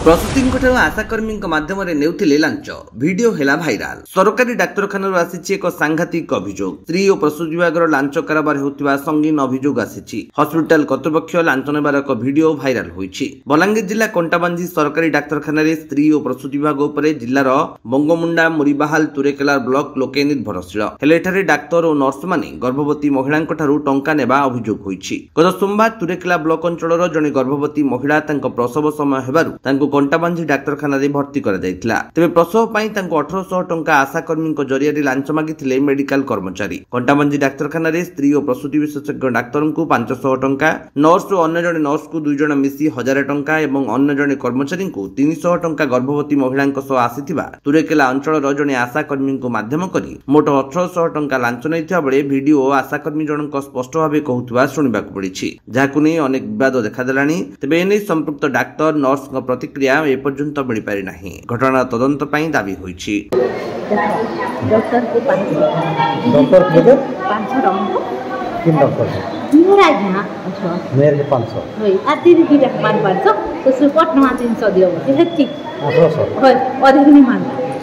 प्रसूति आशाकर्मी माध्यम नेउथिले launch video हेला viral. सरकारी डाक्तरखाना आसी एक सांघातिक अभियोग। स्त्री और प्रसूति विभाग लांच कारोबार होता संगीन अभियोग आसी। हस्पिटाल कर्तृपक्ष लांच नेबार एक वीडियो भाइराल होईछि। बलांगीर जिला कंटाबांझी सरकारी डाक्तरखाना स्त्री और प्रसूति विभाग उपर जिलार बंगमुंडा मुरीबाहाल तुरेकेला ब्लॉक लोके निर्भरशील हेले एठारे डाक्तर और नर्स माने गर्भवती महिलांक ठारू टंका नेबा अभियोग होईछि। गत सोमवार तुरेकेला ब्लॉक अंचलर जने गर्भवती महिला तांको प्रसव समय हेबारु तांको कंटाबांझी डाक्तरखाना भर्ती करा जायतिला। तेबे प्रसव पई तांको 1800 टंका आशाकर्मी जरिया लांच मागिथिले मेडिकल कर्मचारी। कंटाबांझी डाक्तरखाना स्त्री और प्रसूति विशेषज्ञ डाक्तर को 500 टंका, नर्स और अन्य जने नर्स को 2 जण मिसी 1000 टंका एवं अन्य जने कर्मचारी को 300 टंका गर्भवती महिलांक सह आसीथिबा तुरेकेला अंचलर जने आशाकर्मी को माध्यम करी मोट 1800 टंका लांच नैथिबा बेले वीडियो आशाकर्मी जनक स्पष्ट भाव कहूथिबा सुनिबाक पड़िछि। जाहाकु नै अनेक विवाद देखादेलानी। तेबे एने संपृक्त डाक्तर नर्स प्रतिक्रिया एपर्यंत मिल पारि नाही। घटना तदंत पई दाबी होईछि। डॉक्टर को 500 डॉक्टर के 500 टंका किन डॉक्टर मेरा यहाँ अच्छा मेरे 500 होई आती की रख मान 500 तो सुपट न 300 दियो हे ठीक 1800 होई अधिक नहीं मान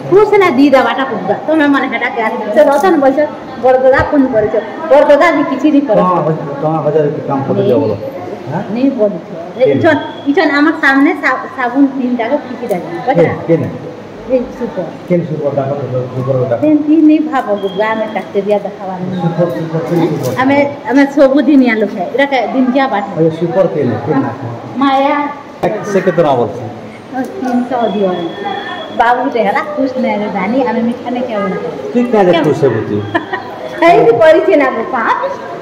कुसना दीदा बाटा पुगा तो मैं माने हटा के से रतन बस बड़दादा फोन करे छ बड़दादा भी किछि नहीं करे हां 1000 के काम कर दियो बोलो नहीं बोली इचन आमक सामने साबुन 3 टाका किछि दाई बता केने ए सुपर केन सुपर डाक्टर सुपर डाक्टर तेंती नहीं भाबो गुगा में डाक्टरिया देखावानी हमें सब दिन या लोग है इरा का दिन क्या बात है सुपर केने माया से कितना बोलते 300 दियो बाबू रे हला खुश नहीं रे दानी हमें मीठा नहीं क्या बोलना ठीक क्या खुश है बुती है भी परिचय ना को पाप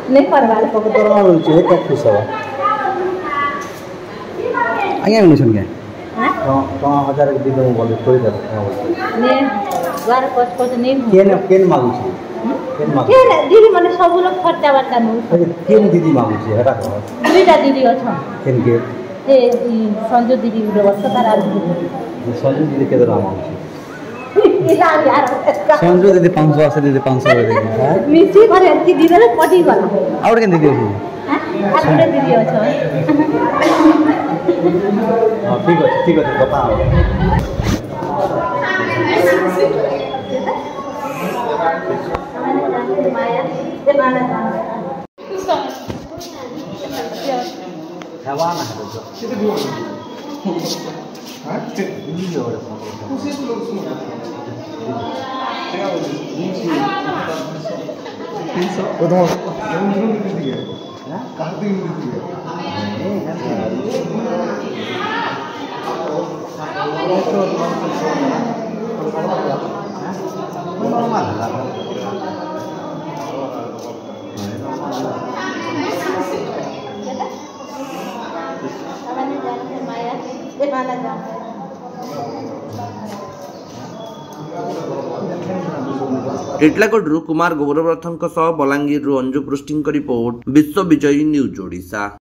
नहीं परवाल को तोरा होई है क्या खुश है आगे मिशन के हां तो 1000 के दे बोले कोई दे ने द्वार पछ नहीं केन मांगू छी केन मांगू केन दीदी माने सब लोग खर्चा बर्ता नु केन दीदी मांगू छी हेटा कह दुईटा दीदी अछन केन के ए संजू दीदी गुड वर्ष तार दीदी संजू दीदी के दरा मांगू छी यार संजू दीदी 500 आसे दीदी 500 दे हां मिसी भरे की दीदी रे पटी गला और केन दीदी अछि हां आरे दीदी अछन हां ठीक है बता माया दे माना हवाना है तो कितने भी हां कितने भी और उसे तो लोग सुनो क्या हो 300 वो तो जरूर दे दिए हां कहां दे दिए टिटलागढ़ कुमार गौरवरथों बलांगीर अंजु पृष्टि रिपोर्ट विश्व विजयी न्यूज ओडिशा।